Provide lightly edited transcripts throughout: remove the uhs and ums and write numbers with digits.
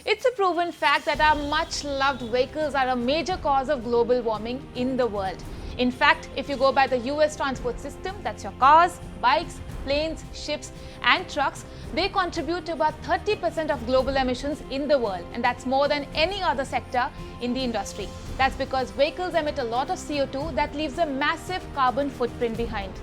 It's a proven fact that our much-loved vehicles are a major cause of global warming in the world. In fact, if you go by the US transport system, that's your cars, bikes, planes, ships and trucks, they contribute to about 30% of global emissions in the world, and that's more than any other sector in the industry. That's because vehicles emit a lot of CO2 that leaves a massive carbon footprint behind.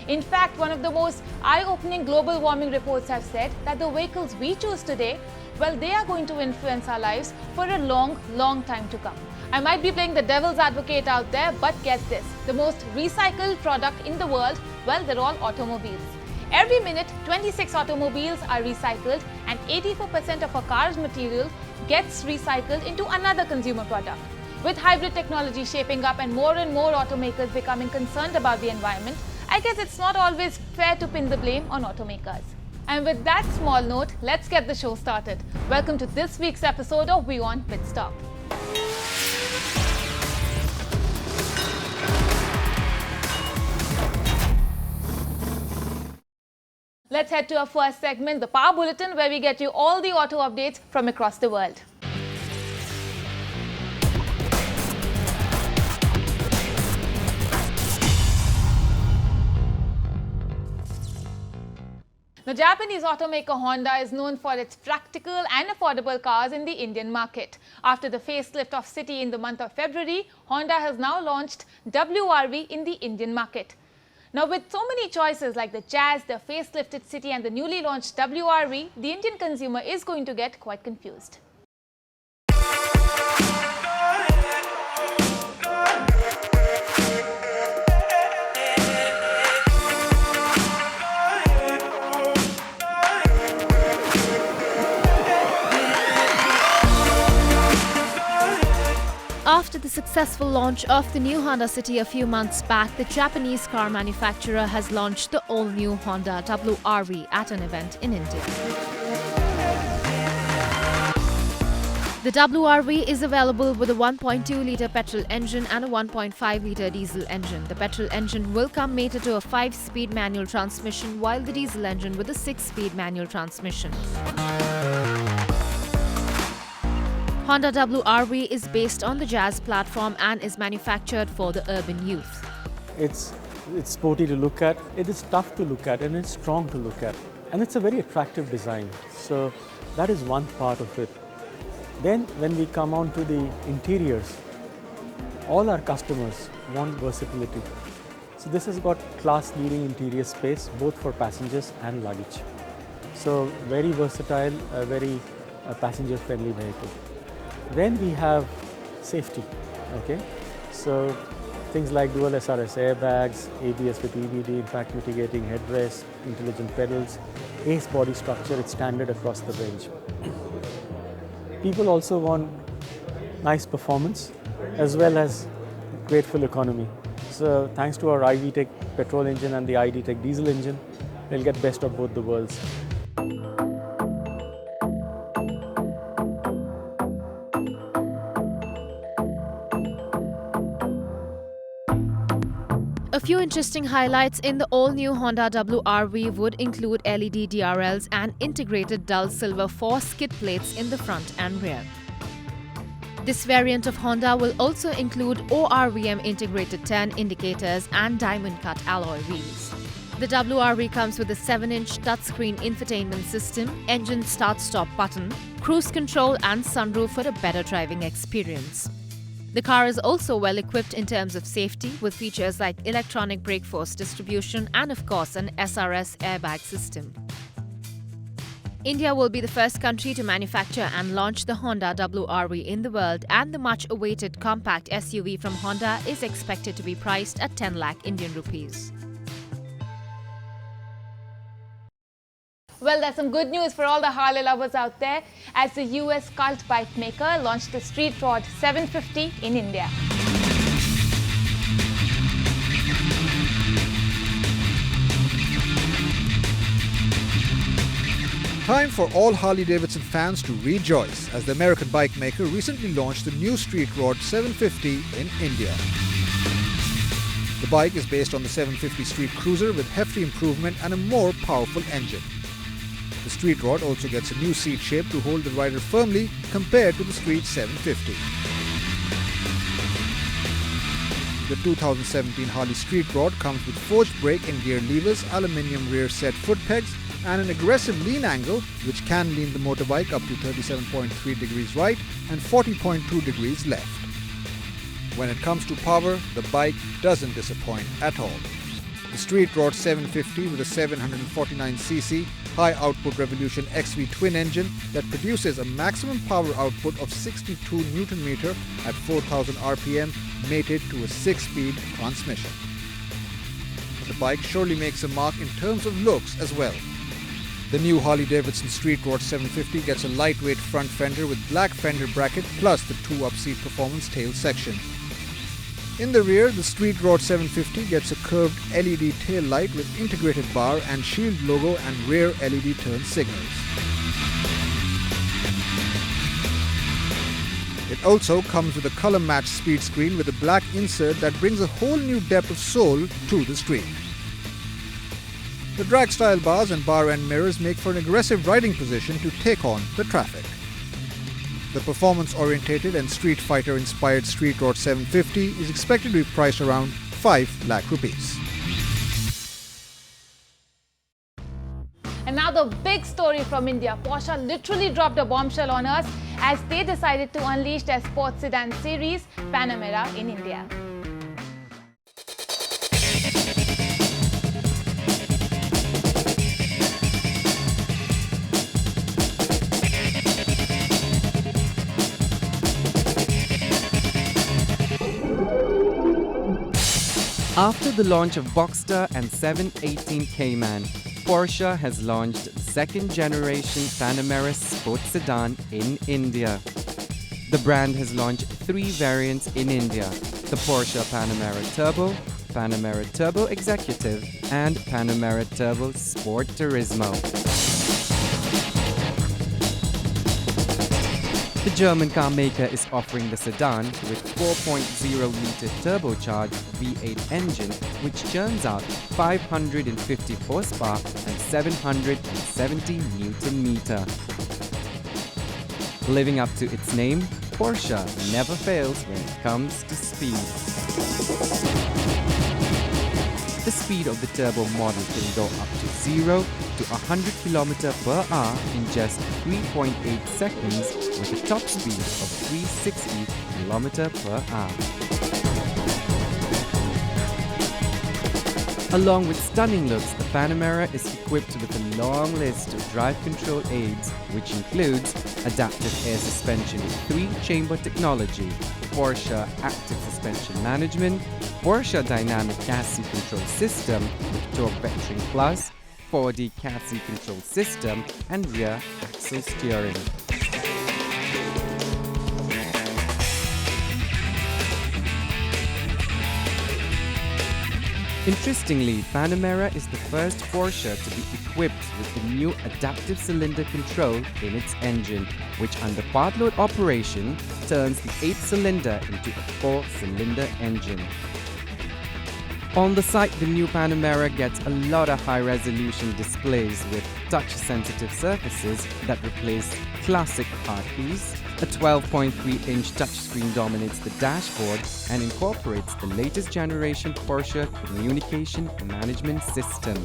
In fact, one of the most eye-opening global warming reports have said that the vehicles we choose today, well, they are going to influence our lives for a long time to come. I might be playing the devil's advocate out there, but guess this, the most recycled product in the world, well, they're all automobiles. Every minute, 26 automobiles are recycled and 84% of a car's material gets recycled into another consumer product. With hybrid technology shaping up and more automakers becoming concerned about the environment, I guess it's not always fair to pin the blame on automakers. And with that small note, let's get the show started. Welcome to this week's episode of WION Pitstop. Let's head to our first segment, the Power Bulletin, where we get you all the auto updates from across the world. The Japanese automaker Honda is known for its practical and affordable cars in the Indian market. After the facelift of City in the month of February, Honda has now launched WRV in the Indian market. Now, with so many choices like the Jazz, the facelifted City and the newly launched WRV, the Indian consumer is going to get quite confused. After the successful launch of the new Honda City a few months back, the Japanese car manufacturer has launched the all-new Honda WRV at an event in India. The WRV is available with a 1.2-litre petrol engine and a 1.5-litre diesel engine. The petrol engine will come mated to a 5-speed manual transmission, while the diesel engine with a 6-speed manual transmission. Honda WRV is based on the Jazz platform and is manufactured for the urban youth. It's sporty to look at, it is tough to look at, and it's strong to look at. And it's a very attractive design. So that is one part of it. Then when we come on to the interiors, all our customers want versatility. So this has got class-leading interior space, both for passengers and luggage. So very versatile, a very passenger-friendly vehicle. Then we have safety, okay? So things like dual SRS airbags, ABS with EBD, impact mitigating headrests, intelligent pedals, ACE body structure, it's standard across the range. People also want nice performance as well as grateful economy. So thanks to our iVTEC petrol engine and the iD-Tech diesel engine, we'll get best of both the worlds. A few interesting highlights in the all-new Honda WRV would include LED DRLs and integrated dull silver 4 skid plates in the front and rear. This variant of Honda will also include ORVM integrated turn indicators and diamond-cut alloy wheels. The WRV comes with a 7-inch touchscreen infotainment system, engine start-stop button, cruise control and sunroof for a better driving experience. The car is also well equipped in terms of safety with features like electronic brake force distribution and of course an SRS airbag system. India will be the first country to manufacture and launch the Honda WRV in the world, and the much-awaited compact SUV from Honda is expected to be priced at 10 lakh Indian rupees. Well, there's some good news for all the Harley lovers out there, as the US cult bike maker launched the Street Rod 750 in India. Time for all Harley-Davidson fans to rejoice as the American bike maker recently launched the new Street Rod 750 in India. The bike is based on the 750 Street Cruiser with hefty improvement and a more powerful engine. The street rod also gets a new seat shape to hold the rider firmly compared to the street 750. The 2017 Harley street rod comes with forged brake and gear levers, aluminium rear set foot pegs, and an aggressive lean angle which can lean the motorbike up to 37.3 degrees right and 40.2 degrees left. When it comes to power, the bike doesn't disappoint at all. The street rod 750 with a 749cc high output Revolution XV twin engine that produces a maximum power output of 62 Nm at 4000 RPM mated to a 6-speed transmission. The bike surely makes a mark in terms of looks as well. The new Harley-Davidson Street Rod 750 gets a lightweight front fender with black fender bracket plus the 2-up seat performance tail section. In the rear, the Street Rod 750 gets a curved LED tail light with integrated bar and shield logo and rear LED turn signals. It also comes with a color-matched speed screen with a black insert that brings a whole new depth of soul to the street. The drag-style bars and bar-end mirrors make for an aggressive riding position to take on the traffic. The performance-orientated and Street Fighter-inspired Street Rod 750 is expected to be priced around 5 lakh rupees. And now the big story from India. Porsche literally dropped a bombshell on us as they decided to unleash their sports sedan series, Panamera, in India. After the launch of Boxster and 718 Cayman, Porsche has launched the second generation Panamera sports sedan in India. The brand has launched 3 variants in India: the Porsche Panamera Turbo, Panamera Turbo Executive, and Panamera Turbo Sport Turismo. The German car maker is offering the sedan with 4.0-litre turbocharged V8 engine which churns out 550 horsepower and 770 Nm. Living up to its name, Porsche never fails when it comes to speed. The speed of the turbo model can go up to 0 to 100 km/h in just 3.8 seconds with a top speed of 360 km/h. Along with stunning looks, the Panamera is equipped with a long list of drive control aids, which includes adaptive air suspension with 3-chamber technology, Porsche active suspension management, Porsche dynamic chassis control system with torque vectoring plus, 4D chassis control system, and rear axle steering. Interestingly, Panamera is the first Porsche to be equipped with the new adaptive cylinder control in its engine, which under part load operation turns the 8-cylinder into a 4-cylinder engine. On the site, the new Panamera gets a lot of high-resolution displays with touch-sensitive surfaces that replace classic hard keys. A 12.3-inch touchscreen dominates the dashboard and incorporates the latest generation Porsche communication management system.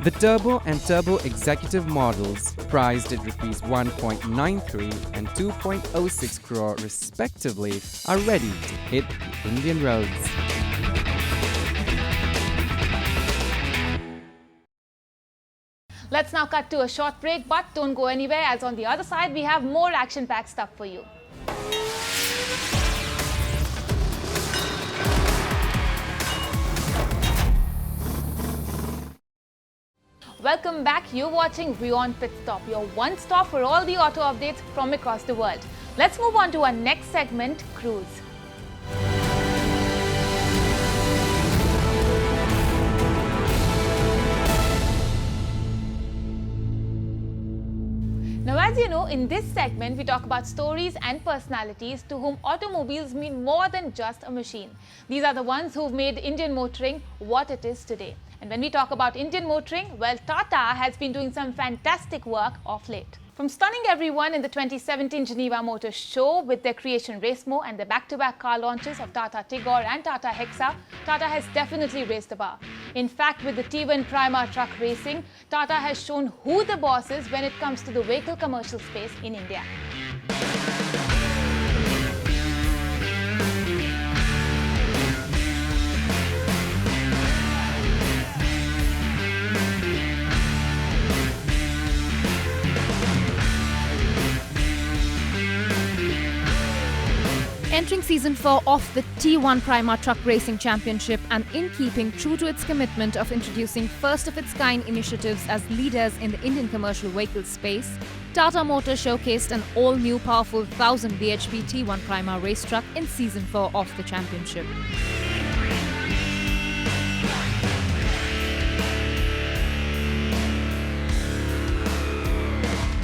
The Turbo and Turbo Executive models, priced at Rs 1.93 and 2.06 crore respectively, are ready to hit the Indian roads. Let's now cut to a short break, but don't go anywhere as on the other side we have more action-packed stuff for you. Welcome back. You're watching WION Pitstop, your one-stop for all the auto updates from across the world. Let's move on to our next segment, Cruise. Now, as you know, in this segment, we talk about stories and personalities to whom automobiles mean more than just a machine. These are the ones who've made Indian motoring what it is today. And when we talk about Indian motoring, well, Tata has been doing some fantastic work of late. From stunning everyone in the 2017 Geneva Motor Show with their Creation Race Mo and the back-to-back car launches of Tata Tigor and Tata Hexa, Tata has definitely raised the bar. In fact, with the T1 Prima truck racing, Tata has shown who the boss is when it comes to the vehicle commercial space in India. Entering Season 4 of the T1 Prima Truck Racing Championship and in keeping true to its commitment of introducing first-of-its-kind initiatives as leaders in the Indian commercial vehicle space, Tata Motors showcased an all-new powerful 1000 bhp T1 Prima race truck in Season 4 of the championship.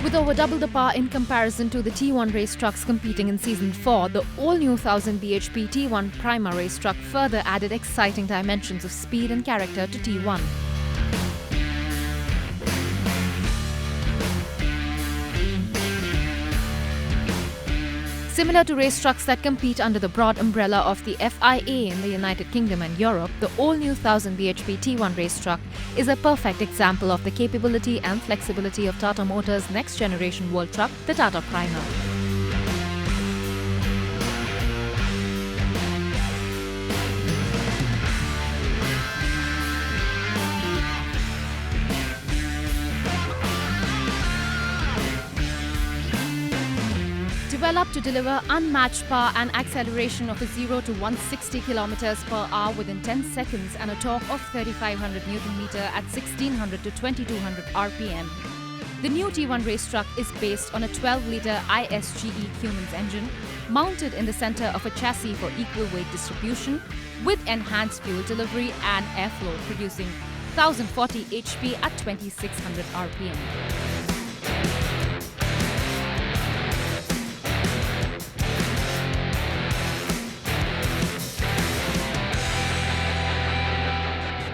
With over double the power in comparison to the T1 race trucks competing in Season 4, the all-new 1000 bhp T1 Prima race truck further added exciting dimensions of speed and character to T1. Similar to race trucks that compete under the broad umbrella of the FIA in the United Kingdom and Europe, the all-new 1000 bhp T1 race truck is a perfect example of the capability and flexibility of Tata Motors' next-generation world truck, the Tata Prima. Developed to deliver unmatched power and acceleration of a 0 to 160 km per hour within 10 seconds and a torque of 3500 Nm at 1600 to 2200 RPM. The new T1 race truck is based on a 12-litre ISGE Cummins engine mounted in the center of a chassis for equal weight distribution with enhanced fuel delivery and airflow, producing 1040 HP at 2600 RPM.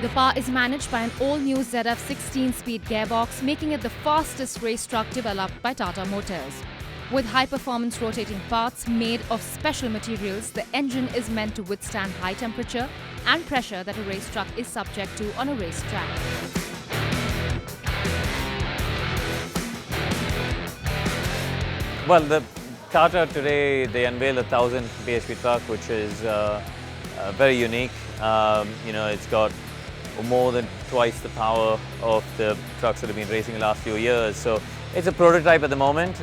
The power is managed by an all-new ZF 16-speed gearbox, making it the fastest race truck developed by Tata Motors. With high-performance rotating parts made of special materials, the engine is meant to withstand high temperature and pressure that a race truck is subject to on a racetrack. Well, the Tata today, they unveiled a 1000 bhp truck, which is very unique. It's got more than twice the power of the trucks that have been racing the last few years. So it's a prototype at the moment.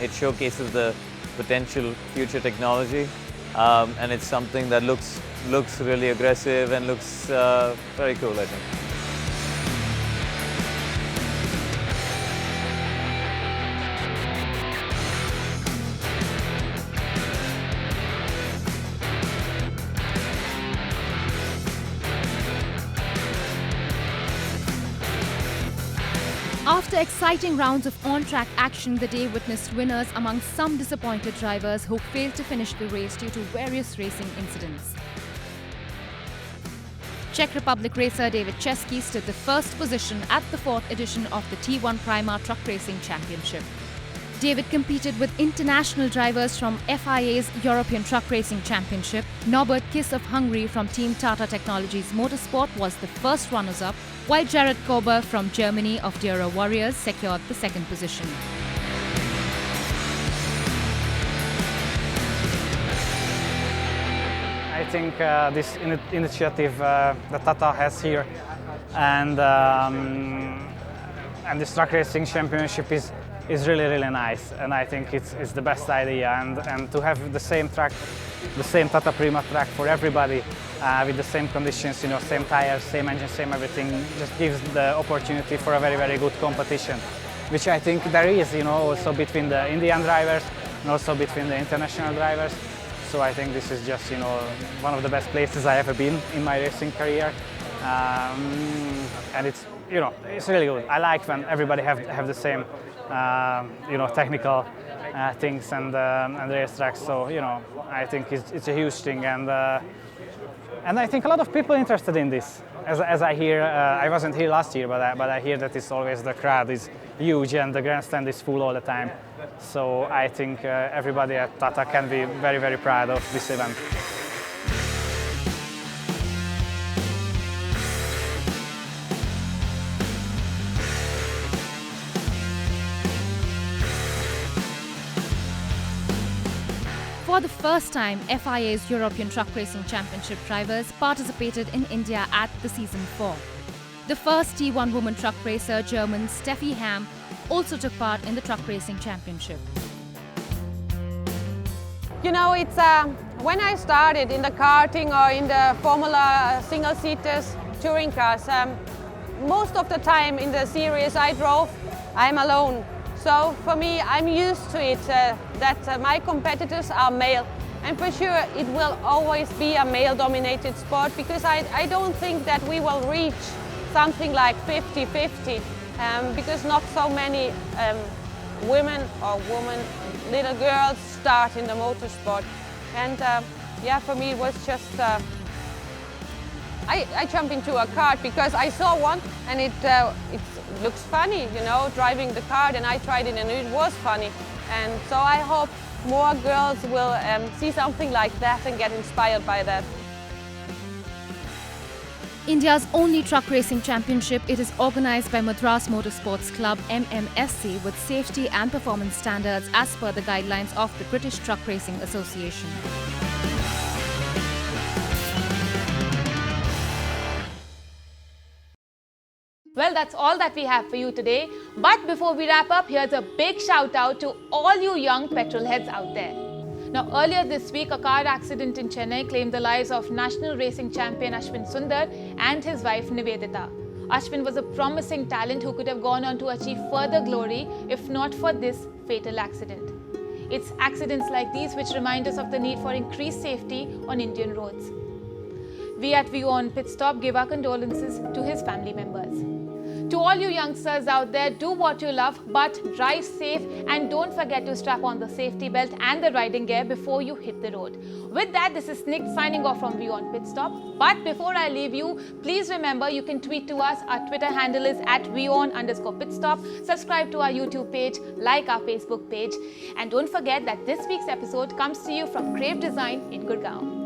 It showcases the potential future technology, and it's something that looks really aggressive and looks very cool, I think. After exciting rounds of on-track action, the day witnessed winners among some disappointed drivers who failed to finish the race due to various racing incidents. Czech Republic racer David Chesky stood the first position at the 4th edition of the T1 Prima Truck Racing Championship. David competed with international drivers from FIA's European Truck Racing Championship. Norbert Kiss of Hungary from Team Tata Technologies Motorsport was the first runners-up, while Jared Kober from Germany of Dura Warriors secured the second position. I think this initiative that Tata has here and this truck racing championship is really nice, and I think it's the best idea, and to have the same track, the same Tata Prima track for everybody with the same conditions, same tires, same engine, same everything, just gives the opportunity for a very good competition, which I think there is, also between the Indian drivers and also between the international drivers. So I think this is just, one of the best places I ever been in my racing career, and it's really good. I like when everybody have the same technical things and racetracks. So I think it's a huge thing, and I think a lot of people are interested in this. as I hear, I wasn't here last year, but I hear that it's always the crowd is huge and the grandstand is full all the time. So I think everybody at Tata can be very, very proud of this event. For the first time, FIA's European Truck Racing Championship drivers participated in India at the Season 4. The first T1 woman truck racer, German Steffi Hamm, also took part in the Truck Racing Championship. You know, it's when I started in the karting or in the Formula single-seaters, touring cars, most of the time in the series I drove, I'm alone. So for me, I'm used to it, that my competitors are male. And for sure, it will always be a male-dominated sport, because I don't think that we will reach something like 50-50, because not so many women or little girls start in the motorsport. And yeah, for me it was just, I jumped into a kart because I saw one and it looks funny, you know, driving the kart, and I tried it and it was funny. And so I hope more girls will see something like that and get inspired by that. India's only truck racing championship, it is organized by Madras Motorsports Club MMSC with safety and performance standards as per the guidelines of the British Truck Racing Association. Well, that's all that we have for you today. But before we wrap up, here's a big shout out to all you young petrol heads out there. Now, earlier this week, a car accident in Chennai claimed the lives of national racing champion Ashwin Sundar and his wife Nivedita. Ashwin was a promising talent who could have gone on to achieve further glory if not for this fatal accident. It's accidents like these which remind us of the need for increased safety on Indian roads. We at WION Pitstop give our condolences to his family members. To all you youngsters out there, do what you love, but drive safe and don't forget to strap on the safety belt and the riding gear before you hit the road. With that, this is Nick signing off from WION Pitstop. But before I leave you, please remember you can tweet to us. Our Twitter handle is @WION_Pitstop. Subscribe to our YouTube page, like our Facebook page. And don't forget that this week's episode comes to you from Crave Design in Gurgaon.